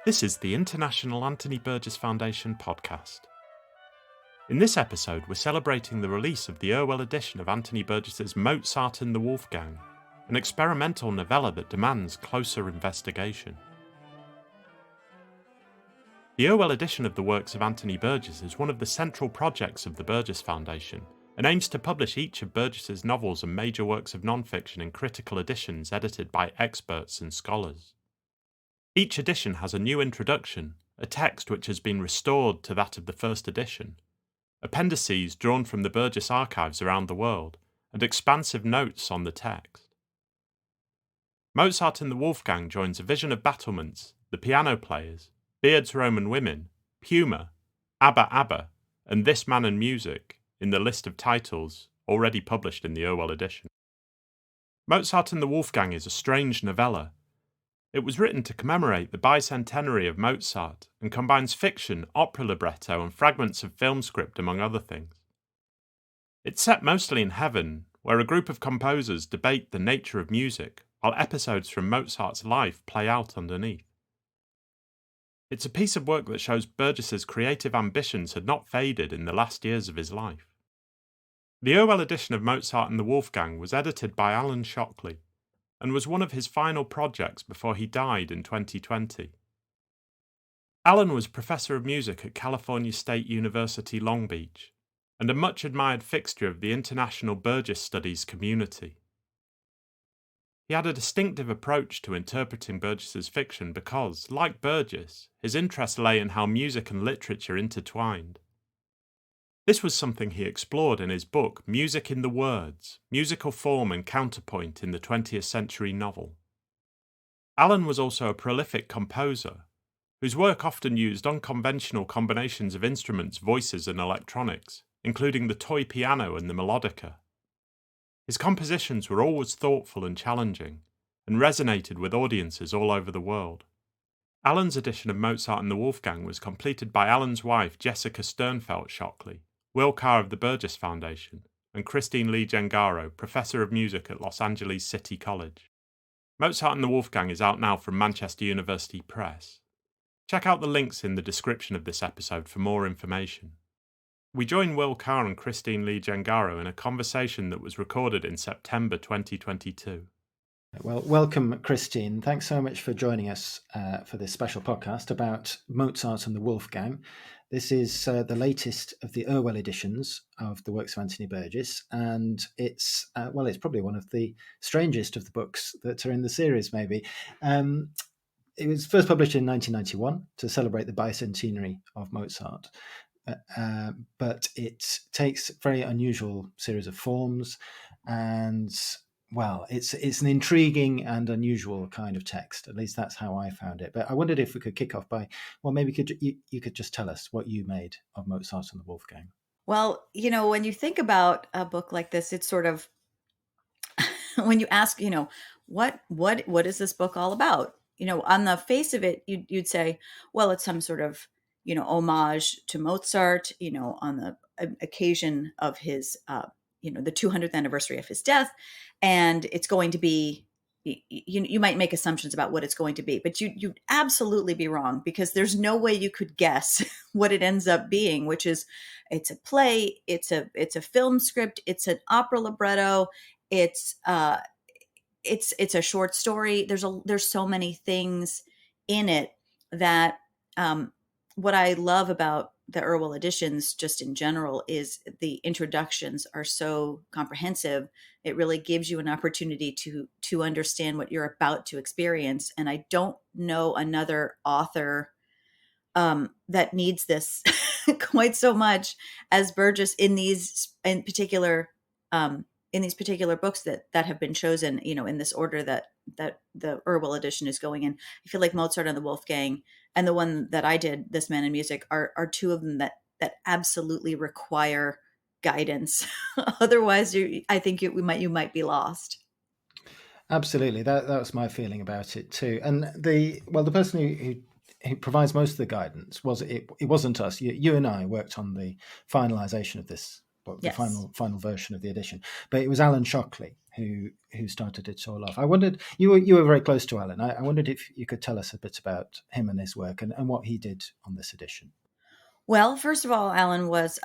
This is the International Anthony Burgess Foundation podcast. In this episode, we're celebrating the release of the Irwell Edition of Anthony Burgess's Mozart and the Wolfgang, an experimental novella that demands closer investigation. The Irwell Edition of the Works of Anthony Burgess is one of the central projects of the Burgess Foundation and aims to publish each of Burgess's novels and major works of non-fiction in critical editions edited by experts and scholars. Each edition has a new introduction, a text which has been restored to that of the first edition, appendices drawn from the Burgess Archives around the world, and expansive notes on the text. Mozart and the Wolfgang joins a vision of battlements, the piano players, Beard's Roman Women, Puma, Abba Abba, and This Man and Music in the list of titles already published in the Irwell edition. Mozart and the Wolfgang is a strange novella. It was written to commemorate the bicentenary of Mozart and combines fiction, opera libretto, and fragments of film script, among other things. It's set mostly in heaven, where a group of composers debate the nature of music, while episodes from Mozart's life play out underneath. It's a piece of work that shows Burgess's creative ambitions had not faded in the last years of his life. The Irwell edition of Mozart and the Wolfgang was edited by Alan Shockley, and was one of his final projects before he died in 2020. Alan was professor of music at California State University Long Beach, and a much admired fixture of the international Burgess studies community. He had a distinctive approach to interpreting Burgess's fiction because, like Burgess, his interest lay in how music and literature intertwined. This was something he explored in his book Music in the Words, Musical Form and Counterpoint in the 20th Century Novel. Alan was also a prolific composer, whose work often used unconventional combinations of instruments, voices and electronics, including the toy piano and the melodica. His compositions were always thoughtful and challenging, and resonated with audiences all over the world. Alan's edition of Mozart and the Wolfgang was completed by Alan's wife Jessica Sternfelt Shockley, Will Carr of the Burgess Foundation, and Christine Lee Gengaro, Professor of Music at Los Angeles City College. Mozart and the Wolfgang is out now from Manchester University Press. Check out the links in the description of this episode for more information. We join Will Carr and Christine Lee Gengaro in a conversation that was recorded in September 2022. Well, welcome, Christine. Thanks so much for joining us for this special podcast about Mozart and the Wolfgang. This is the latest of the Irwell editions of the Works of Anthony Burgess, and it's probably one of the strangest of the books that are in the series, maybe. It was first published in 1991 to celebrate the bicentenary of Mozart, but it takes a very unusual series of forms, and it's an intriguing and unusual kind of text. At least that's how I found it. But I wondered if we could kick off by, maybe you could just tell us what you made of Mozart and the Wolfgang. Well, when you think about a book like this, it's sort of when you ask, what is this book all about? On the face of it, you'd say, well, it's some sort of homage to Mozart. On the occasion of his the 200th anniversary of his death, and it's going to be, you might make assumptions about what it's going to be, but you'd absolutely be wrong, because there's no way you could guess what it ends up being, which is it's a play, it's a film script, it's an opera libretto, it's a short story. There's so many things in it that what I love about the Irwell editions just in general is the introductions are so comprehensive. It really gives you an opportunity to understand what you're about to experience. And I don't know another author that needs this quite so much as Burgess in these particular books that have been chosen, in this order that the Irwell edition is going in. I feel like Mozart and the Wolfgang and the one that I did, This Man in Music, are two of them that absolutely require guidance. Otherwise, I think you might be lost. Absolutely, that was my feeling about it too. And the person who provides most of the guidance it wasn't us. You and I worked on the finalization of this book, the Yes. final version of the edition. But it was Alan Shockley who started it all off. I wondered, you were very close to Alan. I wondered if you could tell us a bit about him and his work and what he did on this edition. Well, first of all, Alan was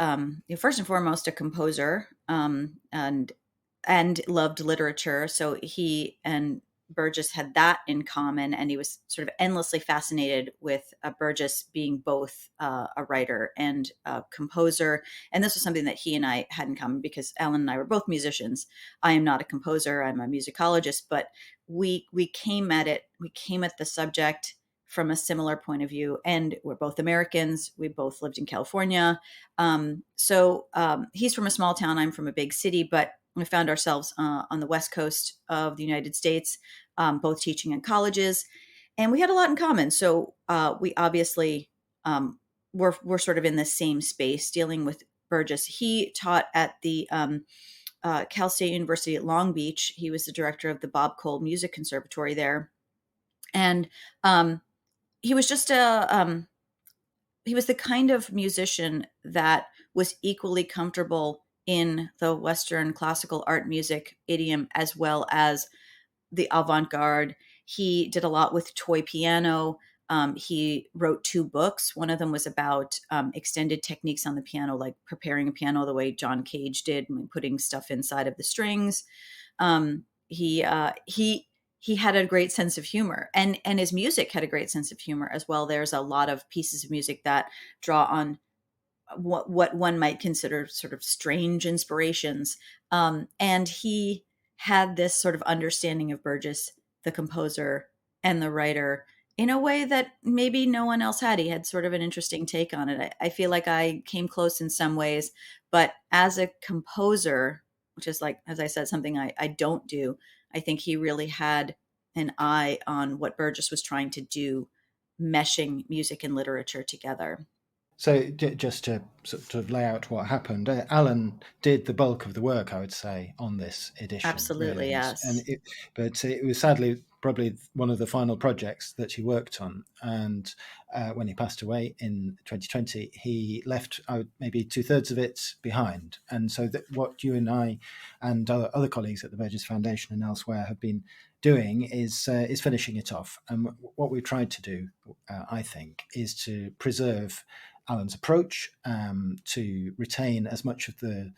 first and foremost a composer, and loved literature. So he and Burgess had that in common, and he was sort of endlessly fascinated with Burgess being both a writer and a composer. And this was something that he and I had in common because Alan and I were both musicians. I am not a composer; I'm a musicologist, but we came at it. We came at the subject from a similar point of view, and we're both Americans. We both lived in California. He's from a small town. I'm from a big city, but we found ourselves on the West Coast of the United States, both teaching in colleges, and we had a lot in common. So we obviously were sort of in the same space dealing with Burgess. He taught at the Cal State University at Long Beach. He was the director of the Bob Cole Music Conservatory there, and he was just he was the kind of musician that was equally comfortable in the Western classical art music idiom as well as the avant-garde. He did a lot with toy piano. He wrote 2 books. One of them was about extended techniques on the piano, like preparing a piano the way John Cage did, putting stuff inside of the strings. He had a great sense of humor, and his music had a great sense of humor as well. There's a lot of pieces of music that draw on what one might consider sort of strange inspirations. And he had this sort of understanding of Burgess, the composer and the writer, in a way that maybe no one else had. He had sort of an interesting take on it. I feel like I came close in some ways, but as a composer, which is, like, as I said, something I don't do, I think he really had an eye on what Burgess was trying to do, meshing music and literature together. So just to sort of lay out what happened, Alan did the bulk of the work, I would say, on this edition. Absolutely, really. yes. But it was sadly probably one of the final projects that he worked on. And when he passed away in 2020, he left maybe 2/3 of it behind. And so what you and I and other colleagues at the Burgess Foundation and elsewhere have been doing is finishing it off. And what we've tried to do, I think, is to preserve Alan's approach, to retain as much of the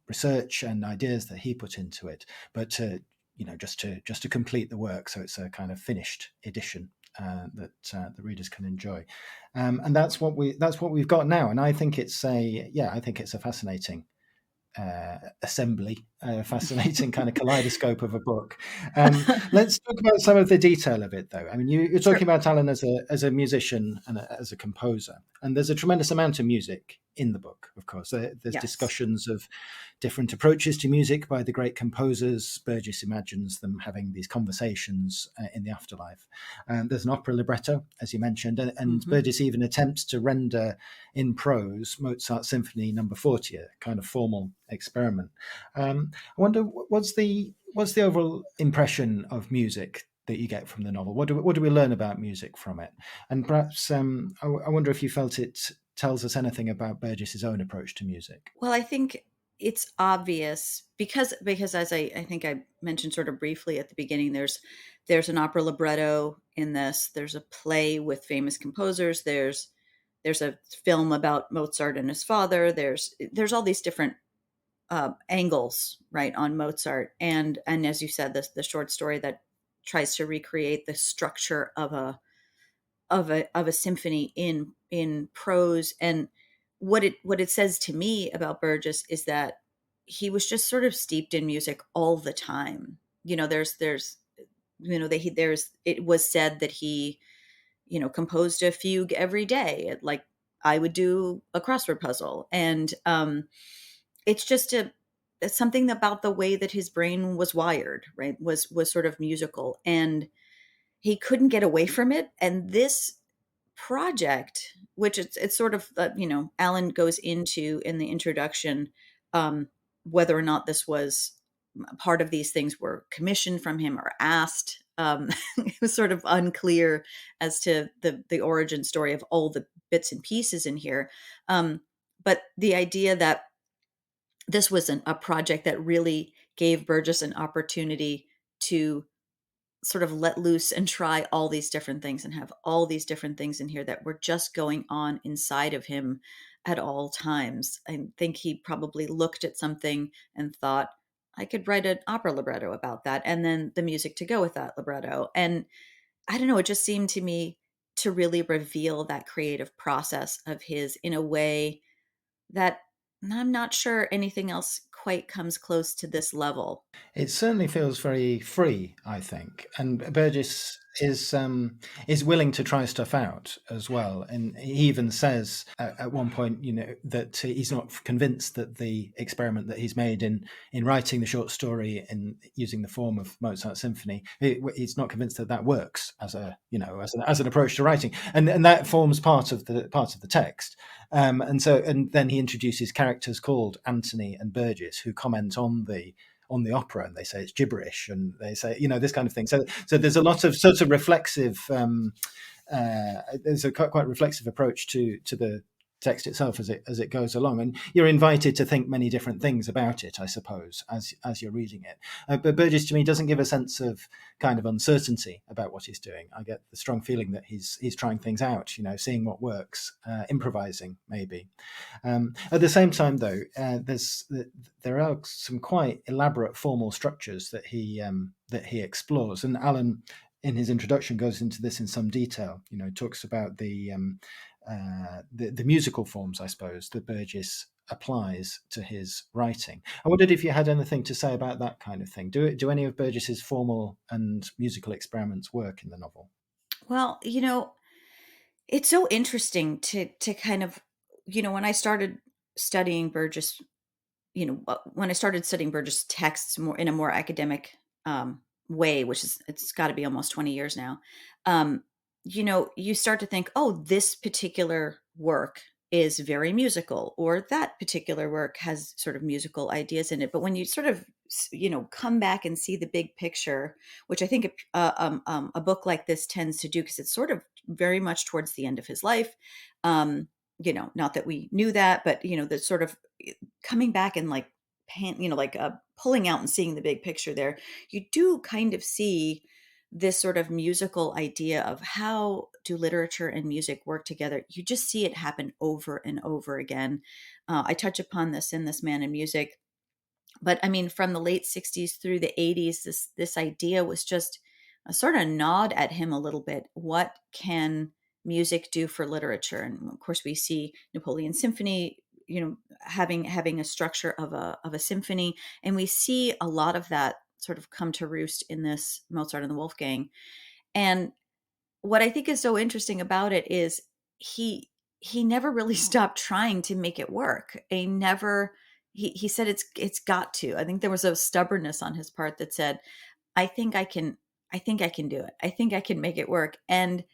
research and ideas that he put into it, but to just to complete the work, so it's a kind of finished edition that the readers can enjoy, and that's what we've got now. And I think it's a fascinating assembly, fascinating kind of kaleidoscope of a book. Let's talk about some of the detail of it, though. I mean, you're talking about Alan as a musician and as a composer, and there's a tremendous amount of music in the book. Of course, there's discussions of different approaches to music by the great composers. Burgess imagines them having these conversations in the afterlife. There's an opera libretto, as you mentioned, and Burgess even attempts to render in prose Mozart's Symphony No. 40, a kind of formal experiment. I wonder, what's the overall impression of music that you get from the novel? What do we learn about music from it? And perhaps I wonder if you felt it tells us anything about Burgess's own approach to music. Well, I think it's obvious because as I think I mentioned sort of briefly at the beginning, there's an opera libretto in this. There's a play with famous composers. There's a film about Mozart and his father. There's all these different angles, right, on Mozart, and as you said, the short story that tries to recreate the structure of a symphony in prose. And what it says to me about Burgess is that he was just sort of steeped in music all the time. It was said that he composed a fugue every day, like I would do a crossword puzzle. And it's something about the way that his brain was wired, right, was sort of musical, and he couldn't get away from it. And this project, which it's sort of Alan goes into in the introduction, whether or not this was part of these things were commissioned from him or asked. It was sort of unclear as to the origin story of all the bits and pieces in here. But the idea that this was a project that really gave Burgess an opportunity to sort of let loose and try all these different things and have all these different things in here that were just going on inside of him at all times. I think he probably looked at something and thought, I could write an opera libretto about that, and then the music to go with that libretto. And I don't know, it just seemed to me to really reveal that creative process of his in a way that I'm not sure anything else quite comes close to this level. It certainly feels very free, I think, and Burgess is willing to try stuff out as well. And he even says at one point, that he's not convinced that the experiment that he's made in writing the short story and using the form of Mozart's symphony, he's not convinced that that works as as an approach to writing, and that forms part of the text. And then he introduces characters called Anthony and Burgess who comment on the opera, and they say it's gibberish, and they say this kind of thing. So there's a lot of sort of reflexive. There's a quite reflexive approach to the text itself as it goes along, and you're invited to think many different things about it, I suppose, as you're reading it. But Burgess, to me, doesn't give a sense of kind of uncertainty about what he's doing. I get the strong feeling that he's trying things out, seeing what works, improvising maybe. At the same time, though, there are some quite elaborate formal structures that he explores, and Alan, in his introduction, goes into this in some detail. Talks about the musical forms, I suppose, that Burgess applies to his writing. I wondered if you had anything to say about that kind of thing. Do any of Burgess's formal and musical experiments work in the novel? Well, it's so interesting to kind of, when I started studying Burgess, when I started studying Burgess texts more in a more academic way, which is, it's got to be almost 20 years now. You start to think, oh, this particular work is very musical, or that particular work has sort of musical ideas in it. But when you sort of, come back and see the big picture, which I think a book like this tends to do, because it's sort of very much towards the end of his life. Not that we knew that, but, the sort of coming back and like, pulling out and seeing the big picture there, you do kind of see this sort of musical idea of how do literature and music work together. You just see it happen over and over again. I touch upon this in This Man in Music, but I mean, from the late 60s through the 80s, this idea was just a sort of nod at him a little bit. What can music do for literature? And of course, we see Napoleon's Symphony, having a structure of a symphony, and we see a lot of that sort of come to roost in this Mozart and the Wolfgang. And what I think is so interesting about it is he never really stopped trying to make it work. He said it's got to. I think there was a stubbornness on his part that said, I think I can do it. I think I can make it work. And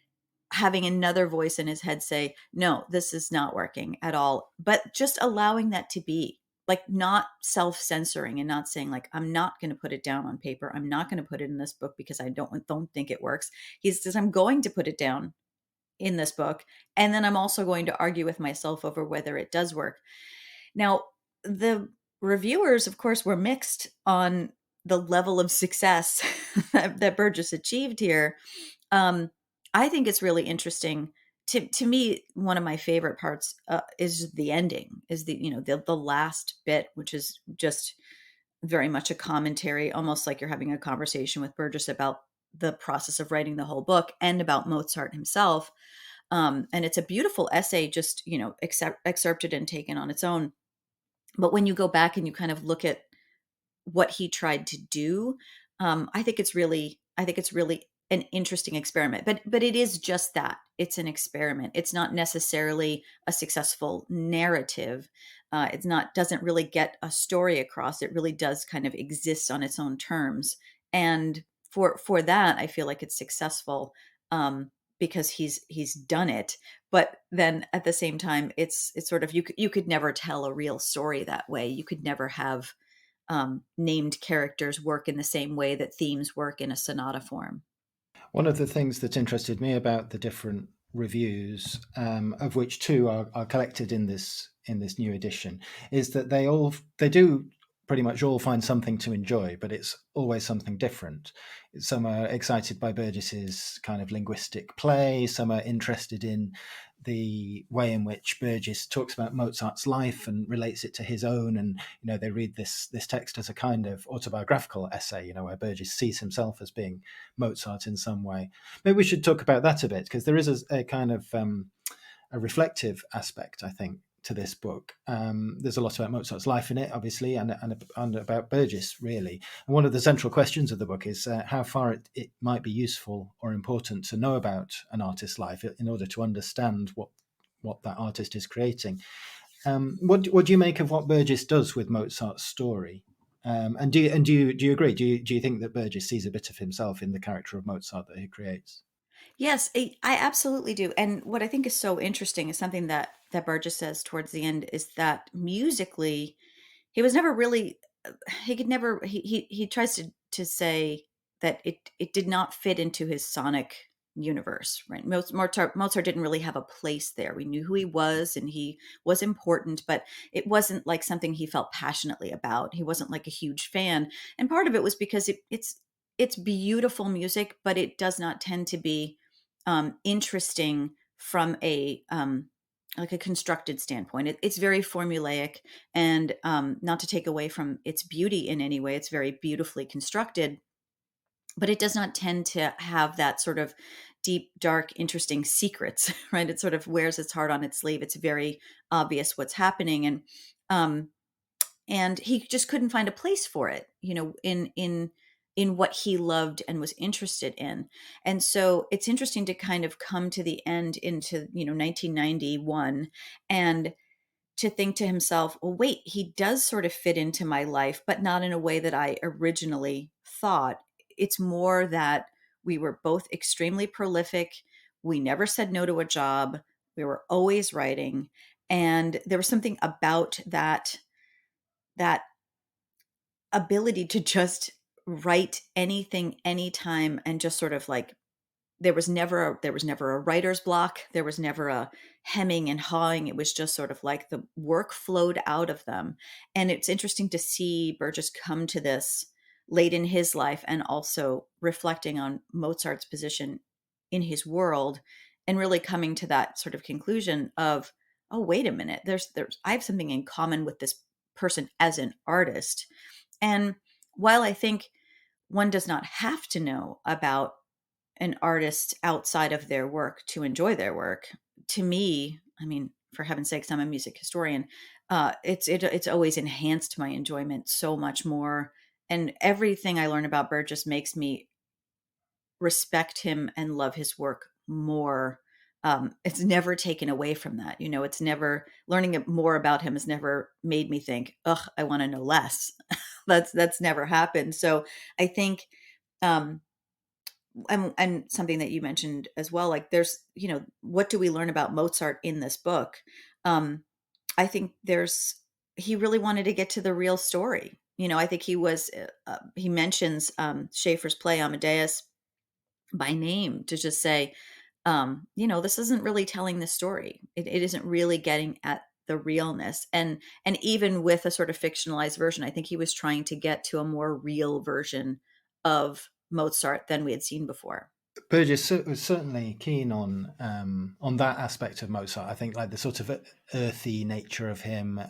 having another voice in his head say, no, this is not working at all. But just allowing that to be, like, not self-censoring and not saying, like, I'm not going to put it down on paper. I'm not going to put it in this book because I don't think it works. He says, I'm going to put it down in this book. And then I'm also going to argue with myself over whether it does work. Now, the reviewers, of course, were mixed on the level of success that Burgess achieved here. I think it's really interesting. To me, one of my favorite parts is the ending, is the last bit, which is just very much a commentary, almost like you're having a conversation with Burgess about the process of writing the whole book and about Mozart himself. And it's a beautiful essay, just, excerpted and taken on its own. But when you go back and you kind of look at what he tried to do, I think it's really an interesting experiment. But it is just that. It's an experiment. It's not necessarily a successful narrative. Doesn't really get a story across. It really does kind of exist on its own terms. And for that, I feel like it's successful, because he's done it. But then at the same time, it's sort of, you could never tell a real story that way. You could never have named characters work in the same way that themes work in a sonata form. One of the things that interested me about the different reviews, of which two are collected in this new edition, is that they do pretty much all find something to enjoy, but it's always something different. Some are excited by Burgess's kind of linguistic play. Some are interested in the way in which Burgess talks about Mozart's life and relates it to his own. And, they read this text as a kind of autobiographical essay, where Burgess sees himself as being Mozart in some way. Maybe we should talk about that a bit, because there is a kind of a reflective aspect, I think, to this book. There's a lot about Mozart's life in it, obviously, and about Burgess, really. And one of the central questions of the book is how far it might be useful or important to know about an artist's life in order to understand what that artist is creating. What do you make of what Burgess does with Mozart's story? And do you agree? Do you think that Burgess sees a bit of himself in the character of Mozart that he creates? Yes, I absolutely do. And what I think is so interesting is something that Burgess says towards the end, is that musically, he was never really, he could never, he tries to say that it did not fit into his sonic universe, right? Mozart didn't really have a place there. We knew who he was and he was important, but it wasn't like something he felt passionately about. He wasn't like a huge fan. And part of it was because it's beautiful music, but it does not tend to be interesting from a like a constructed standpoint. It's very formulaic, and not to take away from its beauty in any way. It's very beautifully constructed, but it does not tend to have that sort of deep, dark, interesting secrets, right? It sort of wears its heart on its sleeve. It's very obvious what's happening, and he just couldn't find a place for it, in what he loved and was interested in. And so it's interesting to kind of come to the end into, 1991, and to think to himself, well, wait, he does sort of fit into my life, but not in a way that I originally thought. It's more that we were both extremely prolific. We never said no to a job. We were always writing. And there was something about that ability to just write anything, anytime, and just sort of like, there was never a writer's block. There was never a hemming and hawing. It was just sort of like the work flowed out of them. And it's interesting to see Burgess come to this late in his life, and also reflecting on Mozart's position in his world, and really coming to that sort of conclusion of, oh, wait a minute, I have something in common with this person as an artist. And while I think one does not have to know about an artist outside of their work to enjoy their work, to me, I mean, for heaven's sakes, I'm a music historian. It's always enhanced my enjoyment so much more. And everything I learn about Burgess makes me respect him and love his work more. It's never taken away from that. It's never, learning more about him has never made me think, ugh, I want to know less. That's never happened. So I think, and something that you mentioned as well, like there's, what do we learn about Mozart in this book? I think he really wanted to get to the real story. I think he mentions Schaeffer's play Amadeus by name to just say, this isn't really telling the story. It isn't really getting at the realness. And even with a sort of fictionalized version, I think he was trying to get to a more real version of Mozart than we had seen before. Burgess was certainly keen on that aspect of Mozart. I think, like the sort of earthy nature of him,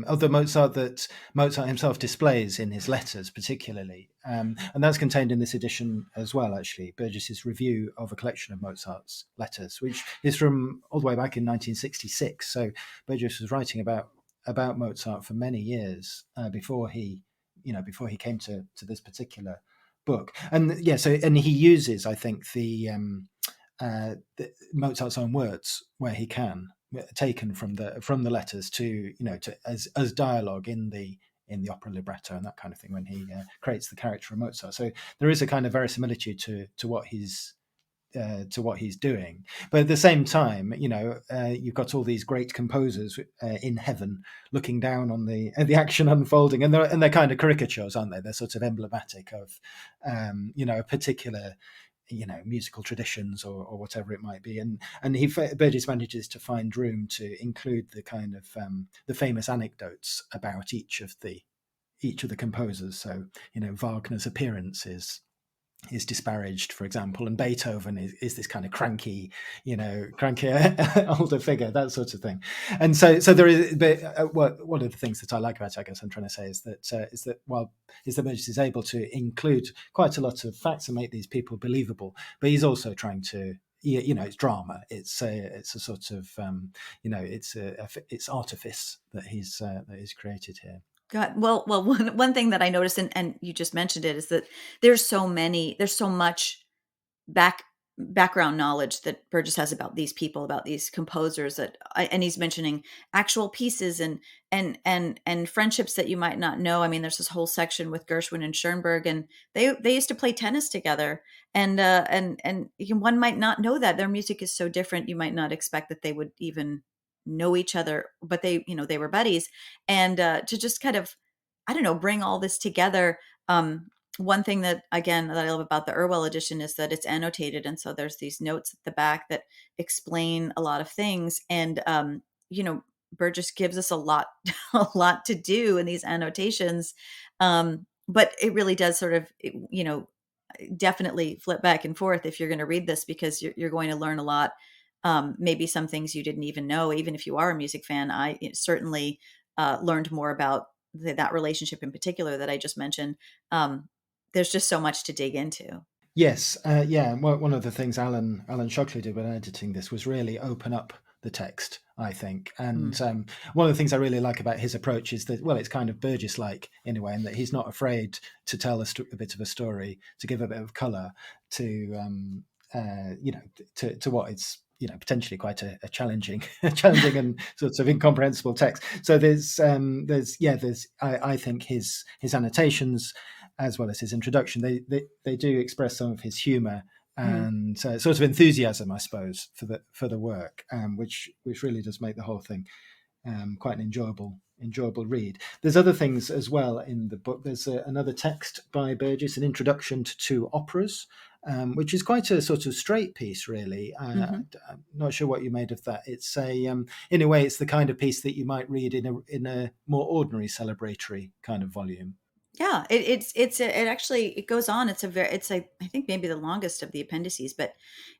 of the Mozart that Mozart himself displays in his letters, particularly, and that's contained in this edition as well. Actually, Burgess's review of a collection of Mozart's letters, which is from all the way back in 1966. So Burgess was writing about Mozart for many years before he came to this particular book. And and he uses, I think, the Mozart's own words where he can, taken from the letters to as dialogue in the opera libretto and that kind of thing, when he creates the character of Mozart. So there is a kind of verisimilitude to what he's doing. But at the same time, you've got all these great composers in heaven looking down on the action unfolding, and they're kind of caricatures, aren't they? They're sort of emblematic of a particular musical traditions or whatever it might be, and Burgess manages to find room to include the kind of the famous anecdotes about each of the composers. So Wagner's appearance is disparaged, for example, and Beethoven is this kind of cranky older figure, that sort of thing. And so there is. But one of the things that I like about it, I guess I'm trying to say, is that Burgess is able to include quite a lot of facts and make these people believable, but he's also trying to. It's drama. It's a sort of it's artifice that he's created here. God, well, one thing that I noticed, and you just mentioned it, is that there's so much background knowledge that Burgess has about these people, about these composers, and he's mentioning actual pieces and friendships that you might not know. I mean, there's this whole section with Gershwin and Schoenberg, and they used to play tennis together, and one might not know that their music is so different. You might not expect that they would even know each other, but they were buddies, and to just kind of, I don't know, bring all this together. One thing that I love about the Irwell edition is that it's annotated, and so there's these notes at the back that explain a lot of things, and Burgess gives us a lot to do in these annotations, but it really does sort of definitely flip back and forth if you're going to read this, because you're going to learn a lot. Maybe some things you didn't even know. Even if you are a music fan, I certainly learned more about that relationship in particular that I just mentioned. There's just so much to dig into. Yes, yeah. One of the things Alan Shockley did when editing this was really open up the text, I think. And one of the things I really like about his approach is that, well, it's kind of Burgess-like in a way, in that he's not afraid to tell a bit of a story, to give a bit of colour to what is potentially quite a challenging and sort of incomprehensible text. So there's I think his annotations, as well as his introduction, they do express some of his humour and sort of enthusiasm, I suppose, for the work, which really does make the whole thing quite an enjoyable read. There's other things as well in the book. There's another text by Burgess, an introduction to two operas, which is quite a sort of straight piece, really. I'm not sure what you made of that. It's in a way, it's the kind of piece that you might read in a more ordinary celebratory kind of volume. Yeah, it goes on. I think maybe the longest of the appendices, but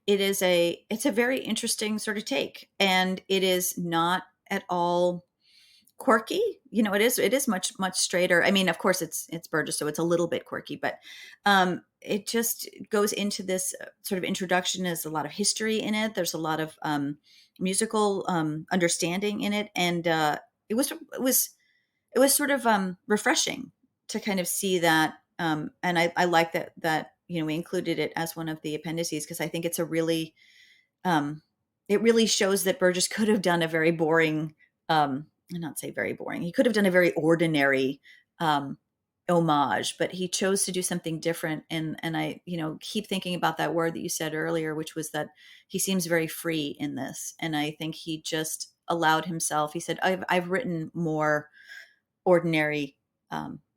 it's a very interesting sort of take, and it is not at all quirky. It is much straighter. I mean, of course it's Burgess, so it's a little bit quirky, but it just goes into this sort of introduction. There's a lot of history in it. There's a lot of musical understanding in it, and it was sort of refreshing to kind of see that. And I like that we included it as one of the appendices, because I think it's it really shows that Burgess could have done a very boring, not say very boring, he could have done a very ordinary homage, but he chose to do something different. And I, keep thinking about that word that you said earlier, which was that he seems very free in this. And I think he just allowed himself, he said, I've written more ordinary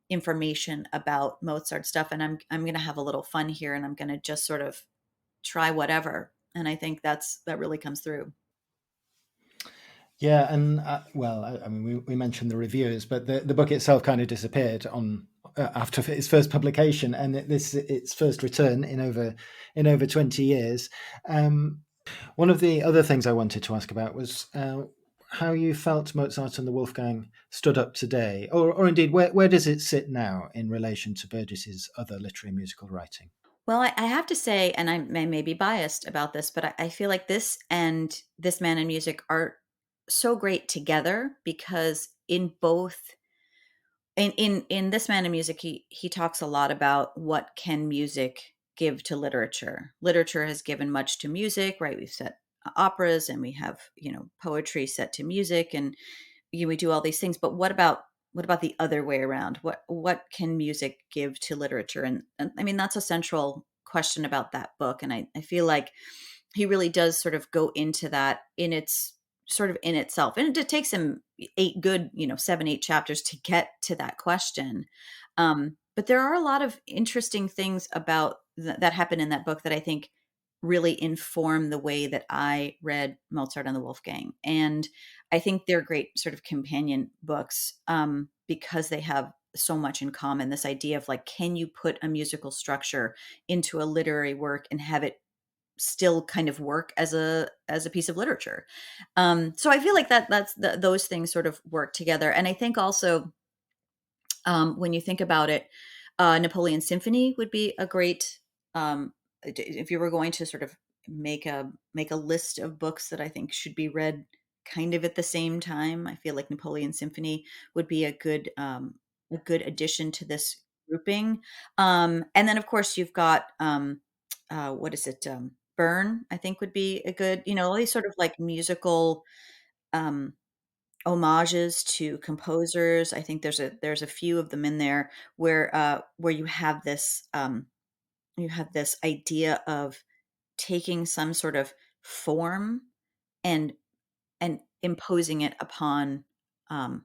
information about Mozart stuff, and I'm going to have a little fun here, and I'm going to just sort of try whatever. And I think that really comes through. Yeah, and I mean, we mentioned the reviews, but the book itself kind of disappeared after its first publication, and its first return in over 20 years. One of the other things I wanted to ask about was how you felt Mozart and the Wolfgang stood up today, or indeed where does it sit now in relation to Burgess's other literary musical writing? Well, I have to say, and I may be biased about this, but I feel like this and This Man in Music are so great together, because in This Man in Music, he talks a lot about what can music give to literature. Literature has given much to music, right? We've set operas, and we have poetry set to music, and we do all these things. But what about the other way around? What can music give to literature? And I mean, that's a central question about that book. And I feel like he really does sort of go into that in itself. And it takes him 7, 8 chapters to get to that question. but there are a lot of interesting things about that happen in that book that I think really inform the way that I read Mozart and the Wolfgang. And I think they're great sort of companion books, because they have so much in common. This idea of like, can you put a musical structure into a literary work and have it still kind of work as a piece of literature? So I feel like those things sort of work together. And I think also, when you think about it, Napoleon Symphony would be a great, if you were going to sort of make a list of books that I think should be read kind of at the same time. I feel like Napoleon Symphony would be a good addition to this grouping. And then of course you've got, what is it? Burn, I think would be a good, all these sort of like musical, um, homages to composers. I think there's a few of them in there where you have this idea of taking some sort of form and imposing it um,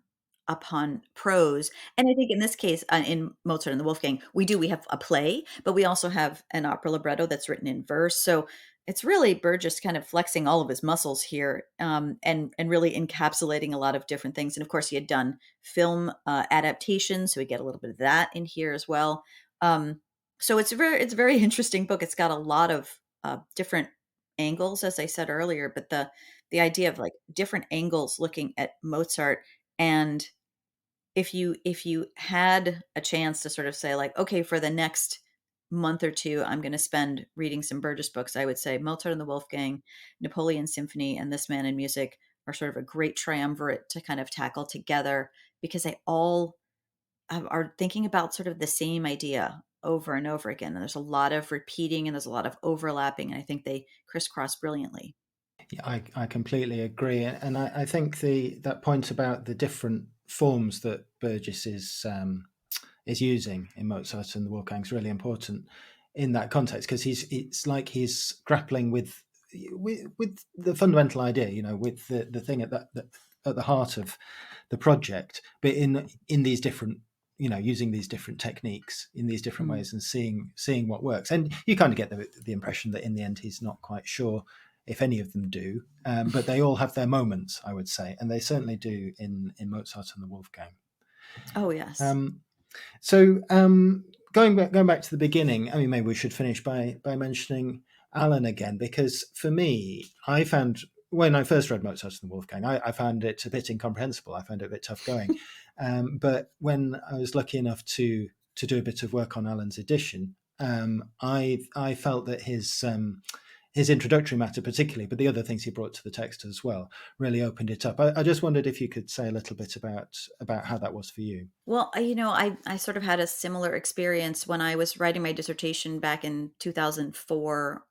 upon prose. And I think in this case, in Mozart and the Wolfgang, we have a play, but we also have an opera libretto that's written in verse. So it's really Burgess kind of flexing all of his muscles here, and really encapsulating a lot of different things. And of course, he had done film adaptations, so we get a little bit of that in here as well. Um, so it's a very interesting book. It's got a lot of different angles, as I said earlier, but the idea of like different angles looking at Mozart. And if you had a chance to sort of say like, okay, for the next month or two, I'm going to spend reading some Burgess books, I would say Mozart and the Wolfgang, Napoleon Symphony, and This Man in Music are sort of a great triumvirate to kind of tackle together, because they all are thinking about sort of the same idea over and over again. And there's a lot of repeating and there's a lot of overlapping. And I think they crisscross brilliantly. Yeah, I completely agree, and I think that point about the different forms that Burgess is using in Mozart and the Wolfgang is really important in that context, because it's like he's grappling with the fundamental idea, with the thing at the heart of the project, but in these different, using these different techniques in these different ways and seeing what works. And you kind of get the impression that in the end he's not quite sure if any of them do, but they all have their moments, I would say, and they certainly do in Mozart and the Wolfgang. Oh yes. So going back to the beginning, I mean, maybe we should finish by mentioning Alan again, because for me, I found when I first read Mozart and the Wolfgang, I found it a bit incomprehensible. I found it a bit tough going. But when I was lucky enough to do a bit of work on Alan's edition, I felt that his introductory matter particularly, but the other things he brought to the text as well, really opened it up. I just wondered if you could say a little bit about how that was for you. Well, I sort of had a similar experience when I was writing my dissertation back in 2004.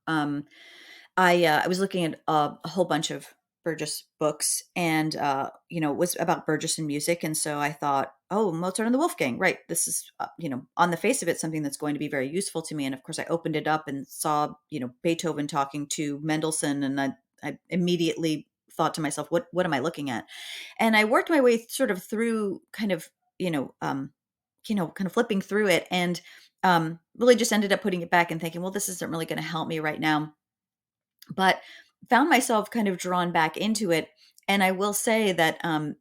I was looking at a whole bunch of Burgess books, and it was about Burgess and music, and so I thought, oh, Mozart and the Wolfgang, right? This is on the face of it something that's going to be very useful to me. And of course, I opened it up and saw Beethoven talking to Mendelssohn, and I immediately thought to myself, what am I looking at? And I worked my way sort of through kind of kind of flipping through it, and really just ended up putting it back and thinking, well, this isn't really going to help me right now, but found myself kind of drawn back into it. And I will say that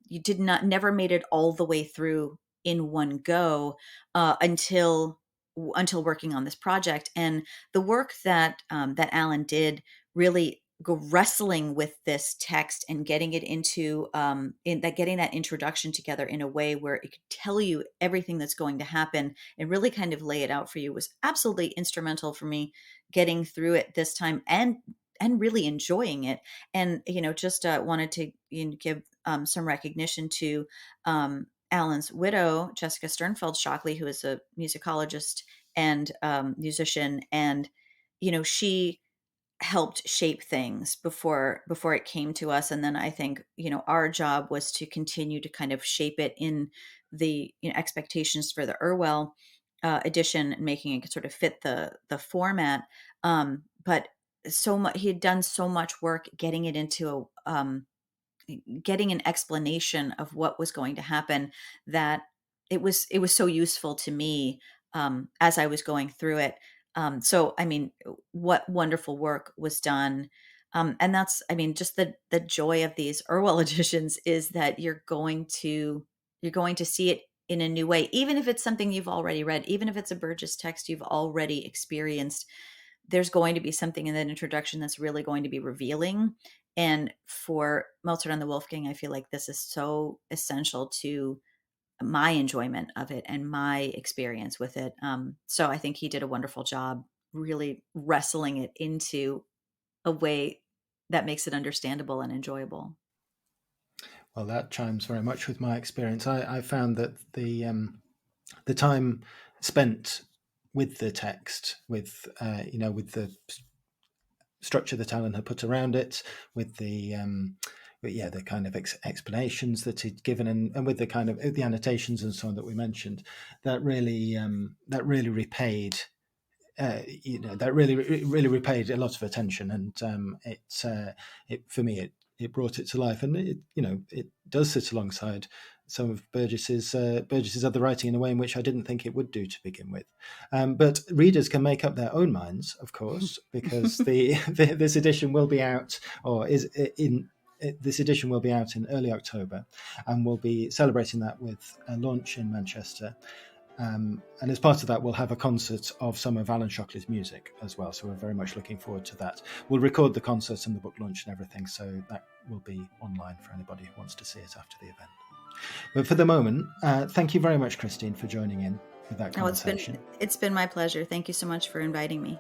you never made it all the way through in one go, until working on this project. And the work that Alan did really go wrestling with this text and getting it into getting that introduction together in a way where it could tell you everything that's going to happen and really kind of lay it out for you was absolutely instrumental for me getting through it this time and really enjoying it. And just wanted to give some recognition to Alan's widow, Jessica Sternfeld Shockley, who is a musicologist and musician, and she helped shape things before it came to us. And then I think our job was to continue to kind of shape it in the expectations for the Irwell edition, and making it sort of fit the format. But so much he had done so much work getting it into getting an explanation of what was going to happen, that it was so useful to me as I was going through it. So, I mean, what wonderful work was done. And that's, I mean, just the joy of these Irwell editions is that you're going to see it in a new way, even if it's something you've already read, even if it's a Burgess text you've already experienced. There's going to be something in that introduction that's really going to be revealing. And for Mozart and the Wolfgang, I feel like this is so essential to my enjoyment of it and my experience with it. So I think he did a wonderful job really wrestling it into a way that makes it understandable and enjoyable. Well, that chimes very much with my experience. I found that the time spent with the text, with with the structure that Alan had put around it, with the the kind of explanations that he'd given, and with the kind of the annotations and so on that we mentioned, that really repaid. That really repaid a lot of attention, and it for me it brought it to life, and it does sit alongside some of Burgess's other writing in a way in which I didn't think it would do to begin with. But readers can make up their own minds, of course, because this edition will be out, or is in. This edition will be out in early October, and we'll be celebrating that with a launch in Manchester. And as part of that, we'll have a concert of some of Alan Shockley's music as well. So we're very much looking forward to that. We'll record the concert and the book launch and everything, so that will be online for anybody who wants to see it after the event. But for the moment, thank you very much, Christine, for joining in with that conversation. It's been my pleasure. Thank you so much for inviting me.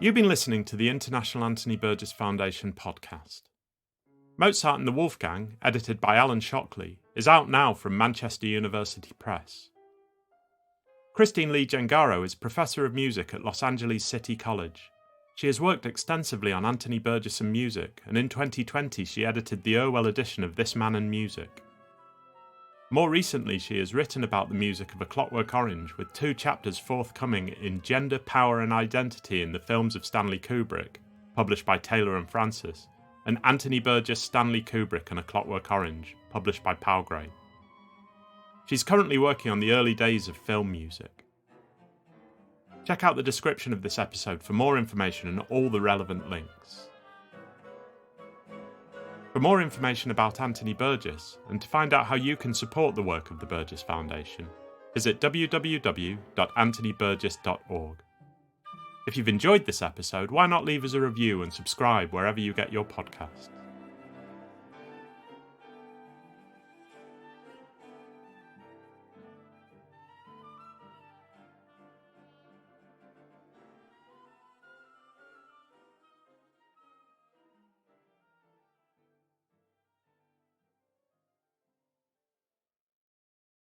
You've been listening to the International Anthony Burgess Foundation podcast. Mozart and the Wolfgang, edited by Alan Shockley, is out now from Manchester University Press. Christine Lee Gengaro is Professor of Music at Los Angeles City College. She has worked extensively on Anthony Burgess and music, and in 2020 she edited the Irwell edition of This Man and Music. More recently, she has written about the music of A Clockwork Orange, with 2 chapters forthcoming in Gender, Power and Identity in the Films of Stanley Kubrick, published by Taylor and Francis, and Anthony Burgess, Stanley Kubrick and A Clockwork Orange, published by Palgrave. She's currently working on the early days of film music. Check out the description of this episode for more information and all the relevant links. For more information about Anthony Burgess, and to find out how you can support the work of the Burgess Foundation, visit www.anthonyburgess.org. If you've enjoyed this episode, why not leave us a review and subscribe wherever you get your podcasts?